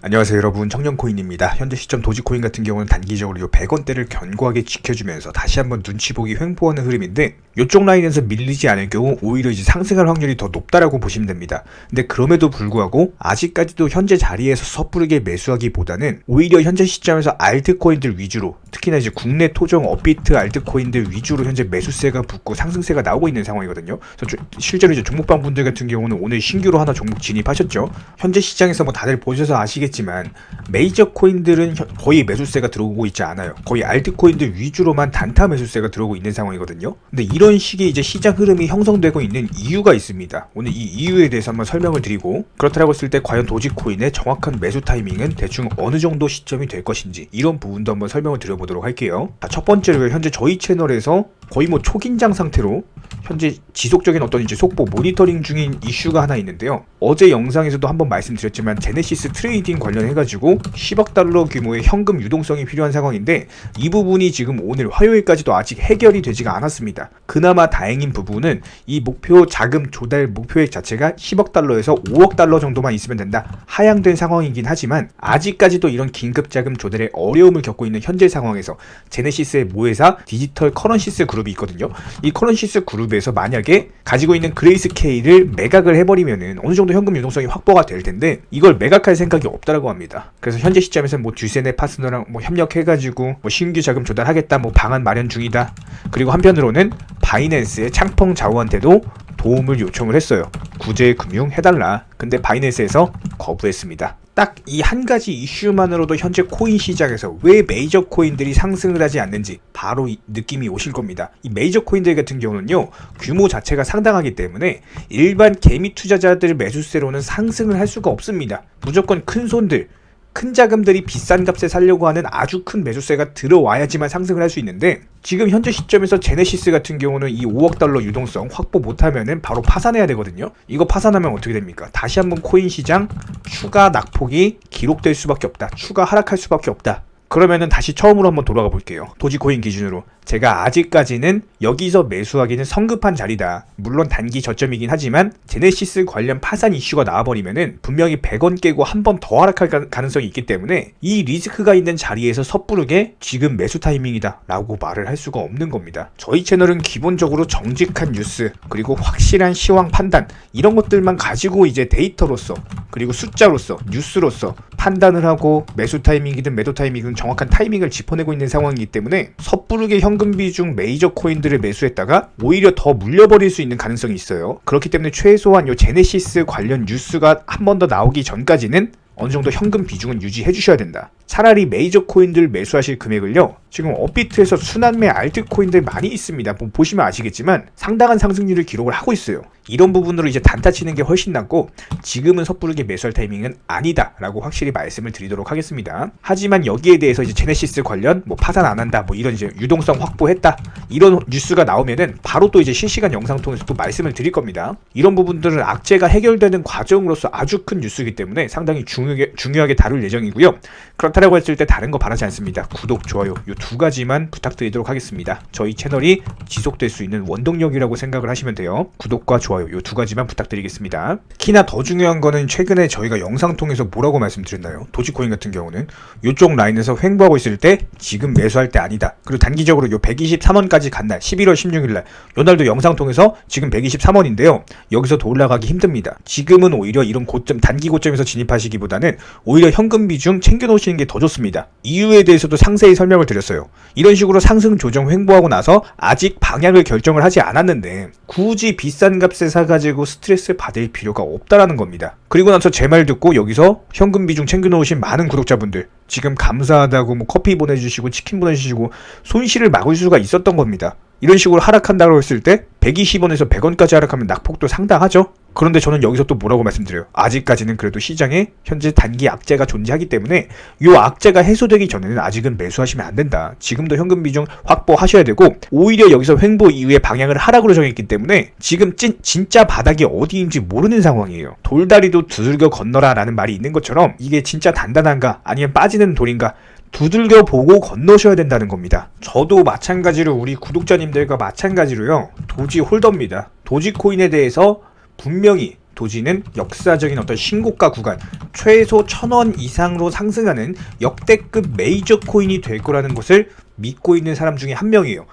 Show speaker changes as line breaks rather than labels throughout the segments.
안녕하세요 여러분, 청년코인입니다. 현재 시점 도지코인 같은 경우는 단기적으로 요 100원대를 견고하게 지켜주면서 다시 한번 눈치보기 횡보하는 흐름인데, 요쪽 라인에서 밀리지 않을 경우 오히려 이제 상승할 확률이 더 높다라고 보시면 됩니다. 근데 그럼에도 불구하고 아직까지도 현재 자리에서 섣부르게 매수하기보다는 오히려 현재 시점에서 알트코인들 위주로, 특히나 이제 국내 토종 업비트 알트코인들 위주로 현재 매수세가 붙고 상승세가 나오고 있는 상황이거든요. 그래서 실제로 이제 종목방 분들 같은 경우는 오늘 신규로 하나 종목 진입하셨죠. 현재 시장에서 뭐 다들 보셔서 아시겠지만 메이저 코인들은 거의 매수세가 들어오고 있지 않아요. 거의 알트코인들 위주로만 단타 매수세가 들어오고 있는 상황이거든요. 근데 이런 식의 이제 시장 흐름이 형성되고 있는 이유가 있습니다. 오늘 이 이유에 대해서 한번 설명을 드리고, 그렇다고 했을 때 과연 도지코인의 정확한 매수 타이밍은 대충 어느 정도 시점이 될 것인지, 이런 부분도 한번 설명을 드려보도록 할게요. 첫 번째로 현재 저희 채널에서 거의 뭐 초긴장 상태로 현재 지속적인 어떤 이제 속보 모니터링 중인 이슈가 하나 있는데요. 어제 영상에서도 한번 말씀드렸지만 제네시스 트레이딩 관련해가지고 10억 달러 규모의 현금 유동성이 필요한 상황인데, 이 부분이 지금 오늘 화요일까지도 아직 해결이 되지가 않았습니다. 그나마 다행인 부분은 이 목표 자금 조달 목표액 자체가 10억 달러에서 5억 달러 정도만 있으면 된다, 하향된 상황이긴 하지만 아직까지도 이런 긴급 자금 조달에 어려움을 겪고 있는 현재 상황에서 제네시스의 모회사 디지털 커런시스 그룹이 있거든요. 이 커런시스 그룹에서 만약에 가지고 있는 그레이스케일을 매각을 해버리면은 어느 정도 현금 유동성이 확보가 될 텐데, 이걸 매각할 생각이 없다라고 합니다. 그래서 현재 시점에서 뭐 듀세네 파트너랑 뭐 협력해가지고 뭐 신규 자금 조달하겠다, 뭐 방안 마련 중이다. 그리고 한편으로는 바이낸스의 창펑 자오한테도 도움을 요청을 했어요. 구제 금융 해달라. 근데 바이낸스에서 거부했습니다. 딱 이 한 가지 이슈만으로도 현재 코인 시장에서 왜 메이저 코인들이 상승을 하지 않는지 바로 이 느낌이 오실 겁니다. 이 메이저 코인들 같은 경우는요, 규모 자체가 상당하기 때문에 일반 개미 투자자들 매수세로는 상승을 할 수가 없습니다. 무조건 큰 손들, 큰 자금들이 비싼 값에 살려고 하는 아주 큰 매수세가 들어와야지만 상승을 할 수 있는데, 지금 현재 시점에서 제네시스 같은 경우는 이 5억 달러 유동성 확보 못하면은 바로 파산해야 되거든요. 이거 파산하면 어떻게 됩니까? 다시 한번 코인 시장 추가 낙폭이 기록될 수밖에 없다. 추가 하락할 수밖에 없다. 그러면은 다시 처음으로 한번 돌아가 볼게요. 도지코인 기준으로 제가 아직까지는 여기서 매수하기는 성급한 자리다. 물론 단기 저점이긴 하지만 제네시스 관련 파산 이슈가 나와버리면은 분명히 100원 깨고 한 번 더 하락할 가능성이 있기 때문에 이 리스크가 있는 자리에서 섣부르게 지금 매수 타이밍이다 라고 말을 할 수가 없는 겁니다. 저희 채널은 기본적으로 정직한 뉴스, 그리고 확실한 시황 판단, 이런 것들만 가지고 이제 데이터로서, 그리고 숫자로서, 뉴스로서 판단을 하고 매수 타이밍이든 매도 타이밍이든 정확한 타이밍을 짚어내고 있는 상황이기 때문에 섣부르게 현금 비중 메이저 코인들을 매수했다가 오히려 더 물려버릴 수 있는 가능성이 있어요. 그렇기 때문에 최소한 요 제네시스 관련 뉴스가 한 번 더 나오기 전까지는 어느 정도 현금 비중은 유지해 주셔야 된다. 차라리 메이저 코인들 매수하실 금액을요, 지금 업비트에서 순환매 알트코인들 많이 있습니다. 보시면 아시겠지만 상당한 상승률을 기록을 하고 있어요. 이런 부분으로 이제 단타 치는 게 훨씬 낫고, 지금은 섣부르게 매수할 타이밍은 아니다 라고 확실히 말씀을 드리도록 하겠습니다. 하지만 여기에 대해서 이제 제네시스 관련 뭐 파산 안 한다, 뭐 이런 이제 유동성 확보했다, 이런 뉴스가 나오면은 바로 또 이제 실시간 영상 통해서 또 말씀을 드릴 겁니다. 이런 부분들은 악재가 해결되는 과정으로서 아주 큰 뉴스이기 때문에 상당히 중요하게 다룰 예정이고요. 그렇다고 했을 때 다른 거 바라지 않습니다. 구독, 좋아요 이 두 가지만 부탁드리도록 하겠습니다. 저희 채널이 지속될 수 있는 원동력이라고 생각을 하시면 돼요. 구독과 좋아요 이 두 가지만 부탁드리겠습니다. 특히나 더 중요한 거는 최근에 저희가 영상 통해서 뭐라고 말씀드렸나요? 도지코인 같은 경우는 이쪽 라인에서 횡보하고 있을 때 지금 매수할 때 아니다. 그리고 단기적으로 요 123원까지 간 날 11월 16일날 요날도 영상 통해서 지금 123원인데요. 여기서도 올라가기 힘듭니다. 지금은 오히려 이런 고점, 단기 고점에서 진입하시기보다는 오히려 현금 비중 챙겨놓으시는 게 더 좋습니다. 이유에 대해서도 상세히 설명을 드렸어요. 이런 식으로 상승 조정 횡보하고 나서 아직 방향을 결정을 하지 않았는데 굳이 비싼 값에 사가지고 스트레스 받을 필요가 없다라는 겁니다. 그리고 나서 제 말 듣고 여기서 현금 비중 챙겨놓으신 많은 구독자분들 지금 감사하다고 뭐 커피 보내주시고 치킨 보내주시고 손실을 막을 수가 있었던 겁니다. 이런 식으로 하락한다고 했을 때 120원에서 100원까지 하락하면 낙폭도 상당하죠. 그런데 저는 여기서 또 뭐라고 말씀드려요? 아직까지는 그래도 시장에 현재 단기 악재가 존재하기 때문에 이 악재가 해소되기 전에는 아직은 매수하시면 안 된다. 지금도 현금 비중 확보하셔야 되고, 오히려 여기서 횡보 이후에 방향을 하락으로 정했기 때문에 지금 진짜 바닥이 어디인지 모르는 상황이에요. 돌다리도 두들겨 건너라 라는 말이 있는 것처럼 이게 진짜 단단한가 아니면 빠지는 돌인가 두들겨 보고 건너셔야 된다는 겁니다. 저도 마찬가지로 우리 구독자님들과 마찬가지로요, 도지 홀더입니다. 도지코인에 대해서 분명히 도지는 역사적인 어떤 신고가 구간 최소 1,000원 이상으로 상승하는 역대급 메이저 코인이 될 거라는 것을 믿고 있는 사람 중에 한 명이에요.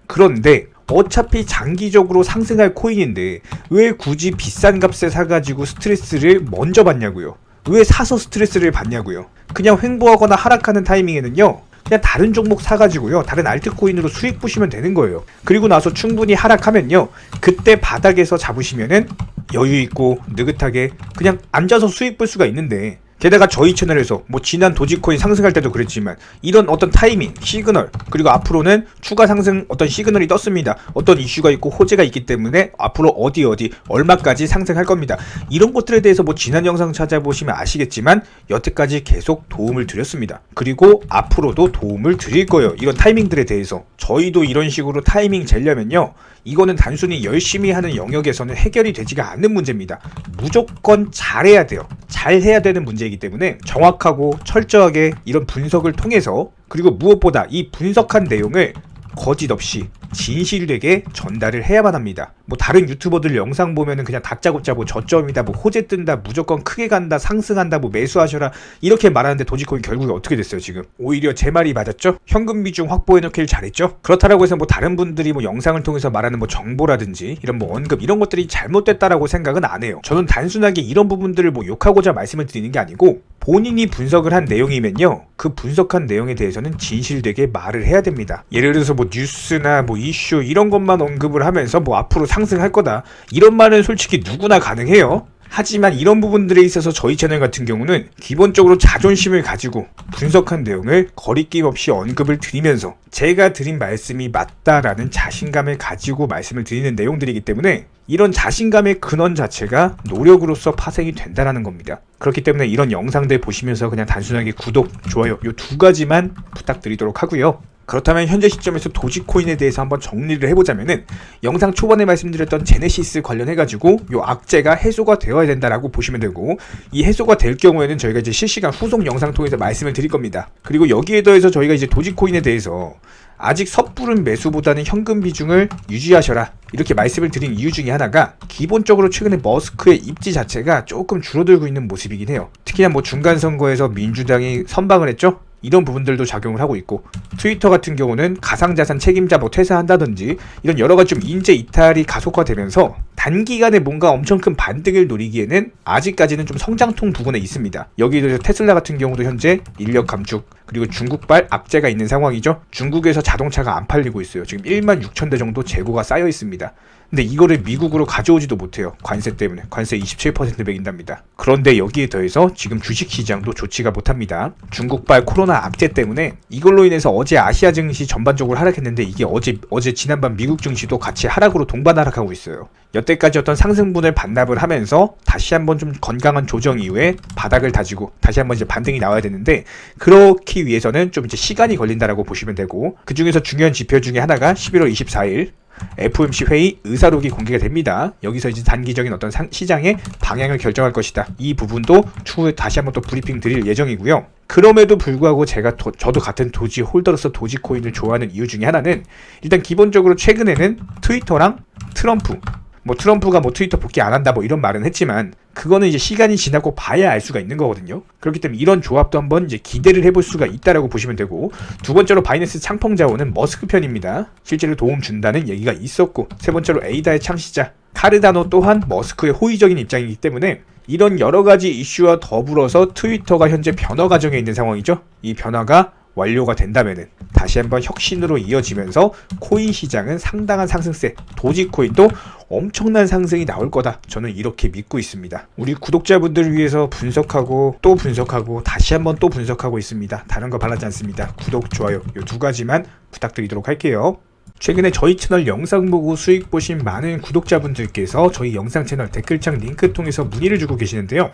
그런데 어차피 장기적으로 상승할 코인인데 왜 굳이 비싼 값에 사가지고 스트레스를 먼저 받냐고요. 왜 사서 스트레스를 받냐고요. 그냥 횡보하거나 하락하는 타이밍에는요, 그냥 다른 종목 사가지고요, 다른 알트코인으로 수익 보시면 되는 거예요. 그리고 나서 충분히 하락하면요, 그때 바닥에서 잡으시면은 여유있고 느긋하게 그냥 앉아서 수익 볼 수가 있는데, 게다가 저희 채널에서 뭐 지난 도지코인 상승할 때도 그랬지만 이런 어떤 타이밍, 시그널, 그리고 앞으로는 추가 상승 어떤 시그널이 떴습니다. 어떤 이슈가 있고 호재가 있기 때문에 앞으로 어디 얼마까지 상승할 겁니다. 이런 것들에 대해서 뭐 지난 영상 찾아보시면 아시겠지만 여태까지 계속 도움을 드렸습니다. 그리고 앞으로도 도움을 드릴 거예요. 이런 타이밍들에 대해서. 저희도 이런 식으로 타이밍 재려면요, 이거는 단순히 열심히 하는 영역에서는 해결이 되지가 않는 문제입니다. 무조건 잘해야 돼요. 잘해야 되는 문제이기 때문에 정확하고 철저하게 이런 분석을 통해서, 그리고 무엇보다 이 분석한 내용을 거짓 없이 진실되게 전달을 해야만 합니다. 뭐 다른 유튜버들 영상 보면은 그냥 다짜고짜 뭐 저점이다, 뭐 호재 뜬다, 무조건 크게 간다, 상승한다, 뭐 매수하셔라 이렇게 말하는데 도지코인 결국에 어떻게 됐어요 지금? 오히려 제 말이 맞았죠? 현금 비중 확보해놓기를 잘했죠? 그렇다라고 해서 뭐 다른 분들이 뭐 영상을 통해서 말하는 뭐 정보라든지 이런 뭐 언급 이런 것들이 잘못됐다라고 생각은 안 해요. 저는 단순하게 이런 부분들을 뭐 욕하고자 말씀을 드리는 게 아니고, 본인이 분석을 한 내용이면요, 그 분석한 내용에 대해서는 진실되게 말을 해야 됩니다. 예를 들어서 뭐 뉴스나 뭐 이슈 이런 것만 언급을 하면서 뭐 앞으로 상승할 거다 이런 말은 솔직히 누구나 가능해요. 하지만 이런 부분들에 있어서 저희 채널 같은 경우는 기본적으로 자존심을 가지고 분석한 내용을 거리낌 없이 언급을 드리면서 제가 드린 말씀이 맞다라는 자신감을 가지고 말씀을 드리는 내용들이기 때문에 이런 자신감의 근원 자체가 노력으로서 파생이 된다는 겁니다. 그렇기 때문에 이런 영상들 보시면서 그냥 단순하게 구독, 좋아요 요 2가지만 부탁드리도록 하고요. 그렇다면 현재 시점에서 도지코인에 대해서 한번 정리를 해보자면은, 영상 초반에 말씀드렸던 제네시스 관련해가지고 요 악재가 해소가 되어야 된다라고 보시면 되고, 이 해소가 될 경우에는 저희가 이제 실시간 후속 영상 통해서 말씀을 드릴 겁니다. 그리고 여기에 더해서 저희가 이제 도지코인에 대해서 아직 섣부른 매수보다는 현금 비중을 유지하셔라 이렇게 말씀을 드린 이유 중에 하나가, 기본적으로 최근에 머스크의 입지 자체가 조금 줄어들고 있는 모습이긴 해요. 특히나 뭐 중간 선거에서 민주당이 선방을 했죠. 이런 부분들도 작용을 하고 있고, 트위터 같은 경우는 가상자산 책임자 뭐 퇴사한다든지 이런 여러가지 좀 인재 이탈이 가속화되면서 단기간에 뭔가 엄청 큰 반등을 노리기에는 아직까지는 좀 성장통 부분에 있습니다. 여기에 테슬라 같은 경우도 현재 인력 감축, 그리고 중국발 악재가 있는 상황이죠. 중국에서 자동차가 안 팔리고 있어요. 지금 16,000대 정도 재고가 쌓여 있습니다. 근데 이거를 미국으로 가져오지도 못해요. 관세 때문에. 관세 27% 매긴답니다. 그런데 여기에 더해서 지금 주식시장도 좋지가 못합니다. 중국발 코로나 악재 때문에 이걸로 인해서 어제 아시아 증시 전반적으로 하락했는데, 이게 어제 지난밤 미국 증시도 같이 하락으로 동반 하락하고 있어요. 여태까지 어떤 상승분을 반납을 하면서 다시 한번 좀 건강한 조정 이후에 바닥을 다지고 다시 한번 이제 반등이 나와야 되는데, 그렇기 위해서는 좀 이제 시간이 걸린다라고 보시면 되고, 그 중에서 중요한 지표 중에 하나가 11월 24일 FOMC 회의 의사록이 공개가 됩니다. 여기서 이제 단기적인 어떤 시장의 방향을 결정할 것이다. 이 부분도 추후에 다시 한번 또 브리핑 드릴 예정이고요. 그럼에도 불구하고 저도 같은 도지 홀더로서 도지코인을 좋아하는 이유 중에 하나는, 일단 기본적으로 최근에는 트위터랑 트럼프가 뭐 트위터 복귀 안 한다 뭐 이런 말은 했지만, 그거는 이제 시간이 지나고 봐야 알 수가 있는 거거든요. 그렇기 때문에 이런 조합도 한번 이제 기대를 해볼 수가 있다라고 보시면 되고, 두 번째로 바이낸스 창펑 자원은 머스크 편입니다. 실제로 도움 준다는 얘기가 있었고, 세 번째로 에이다의 창시자 카르다노 또한 머스크의 호의적인 입장이기 때문에 이런 여러 가지 이슈와 더불어서 트위터가 현재 변화 과정에 있는 상황이죠. 이 변화가 완료가 된다면은 다시 한번 혁신으로 이어지면서 코인 시장은 상당한 상승세, 도지코인도 엄청난 상승이 나올 거다. 저는 이렇게 믿고 있습니다. 우리 구독자분들을 위해서 분석하고 또 분석하고 다시 한번 또 분석하고 있습니다. 다른 거 바라지 않습니다. 구독, 좋아요 이 2가지만 부탁드리도록 할게요. 최근에 저희 채널 영상 보고 수익 보신 많은 구독자분들께서 저희 영상 채널 댓글창 링크 통해서 문의를 주고 계시는데요.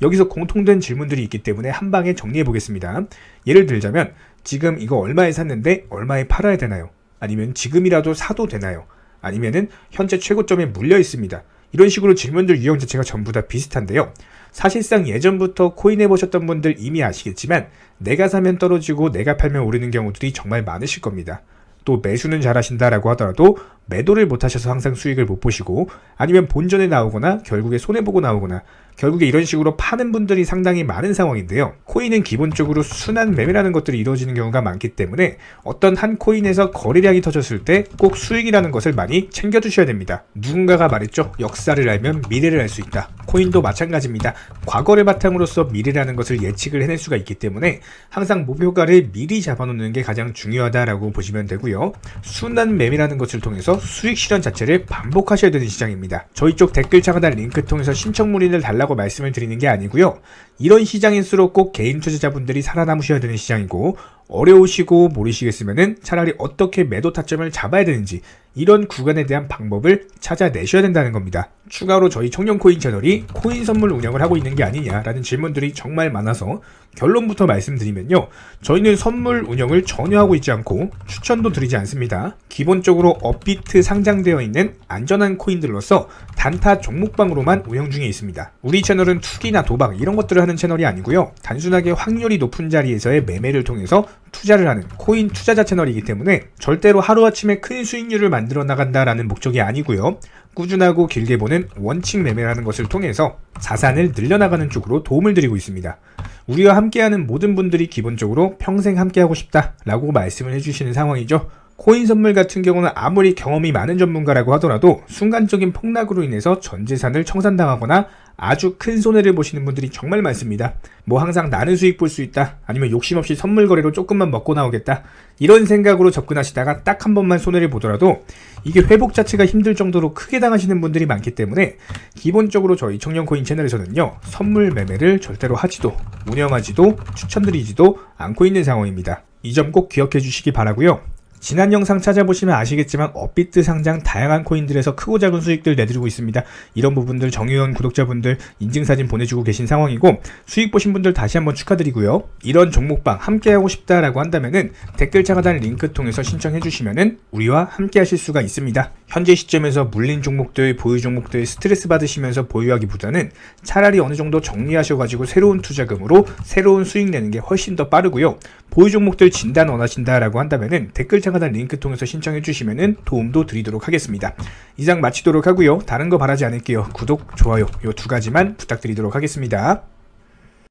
여기서 공통된 질문들이 있기 때문에 한 방에 정리해 보겠습니다. 예를 들자면, 지금 이거 얼마에 샀는데 얼마에 팔아야 되나요? 아니면 지금이라도 사도 되나요? 아니면은 현재 최고점에 물려 있습니다. 이런 식으로 질문들 유형 자체가 전부 다 비슷한데요. 사실상 예전부터 코인 해보셨던 분들 이미 아시겠지만, 내가 사면 떨어지고 내가 팔면 오르는 경우들이 정말 많으실 겁니다. 또 매수는 잘하신다라고 하더라도 매도를 못하셔서 항상 수익을 못 보시고, 아니면 본전에 나오거나 결국에 손해보고 나오거나 결국에 이런 식으로 파는 분들이 상당히 많은 상황인데요. 코인은 기본적으로 순환 매매라는 것들이 이루어지는 경우가 많기 때문에 어떤 한 코인에서 거래량이 터졌을 때 꼭 수익이라는 것을 많이 챙겨두셔야 됩니다. 누군가가 말했죠. 역사를 알면 미래를 알 수 있다. 코인도 마찬가지입니다. 과거를 바탕으로서 미래라는 것을 예측을 해낼 수가 있기 때문에 항상 목표가를 미리 잡아놓는 게 가장 중요하다라고 보시면 되고요. 순환 매매라는 것을 통해서 수익 실현 자체를 반복하셔야 되는 시장입니다. 저희 쪽 댓글창 하단 링크 통해서 신청 문의를 달라고 말씀을 드리는 게 아니고요. 이런 시장일수록 꼭 개인 투자자분들이 살아남으셔야 되는 시장이고, 어려우시고 모르시겠으면은 차라리 어떻게 매도 타점을 잡아야 되는지 이런 구간에 대한 방법을 찾아내셔야 된다는 겁니다. 추가로 저희 청년코인 채널이 코인 선물 운영을 하고 있는 게 아니냐라는 질문들이 정말 많아서 결론부터 말씀드리면요. 저희는 선물 운영을 전혀 하고 있지 않고 추천도 드리지 않습니다. 기본적으로 업비트 상장되어 있는 안전한 코인들로서 단타 종목방으로만 운영 중에 있습니다. 우리 채널은 투기나 도박 이런 것들을 하는 채널이 아니고요. 단순하게 확률이 높은 자리에서의 매매를 통해서 투자를 하는 코인 투자자 채널이기 때문에 절대로 하루아침에 큰 수익률을 만들어 나간다라는 목적이 아니고요. 꾸준하고 길게 보는 원칙 매매라는 것을 통해서 자산을 늘려나가는 쪽으로 도움을 드리고 있습니다. 우리와 함께하는 모든 분들이 기본적으로 평생 함께하고 싶다라고 말씀을 해주시는 상황이죠. 코인 선물 같은 경우는 아무리 경험이 많은 전문가라고 하더라도 순간적인 폭락으로 인해서 전 재산을 청산당하거나 아주 큰 손해를 보시는 분들이 정말 많습니다. 뭐 항상 나는 수익 볼 수 있다, 아니면 욕심 없이 선물 거래로 조금만 먹고 나오겠다, 이런 생각으로 접근하시다가 딱 한 번만 손해를 보더라도 이게 회복 자체가 힘들 정도로 크게 당하시는 분들이 많기 때문에 기본적으로 저희 청년코인 채널에서는요, 선물 매매를 절대로 하지도 운영하지도 추천드리지도 않고 있는 상황입니다. 이 점 꼭 기억해 주시기 바라고요. 지난 영상 찾아보시면 아시겠지만 업비트 상장 다양한 코인들에서 크고 작은 수익들 내드리고 있습니다. 이런 부분들 정의원 구독자분들 인증사진 보내주고 계신 상황이고, 수익 보신 분들 다시 한번 축하드리고요. 이런 종목방 함께하고 싶다라고 한다면은 댓글창 하단 링크 통해서 신청해 주시면은 우리와 함께 하실 수가 있습니다. 현재 시점에서 물린 종목들, 보유 종목들 스트레스 받으시면서 보유하기보다는 차라리 어느 정도 정리하셔가지고 새로운 투자금으로 새로운 수익 내는 게 훨씬 더 빠르고요. 보유 종목들 진단 원하신다라고 한다면은 댓글창 하단 링크 통해서 신청해 주시면은 도움도 드리도록 하겠습니다. 이상 마치도록 하고요. 다른 거 바라지 않을게요. 구독, 좋아요 요 두 가지만 부탁드리도록 하겠습니다.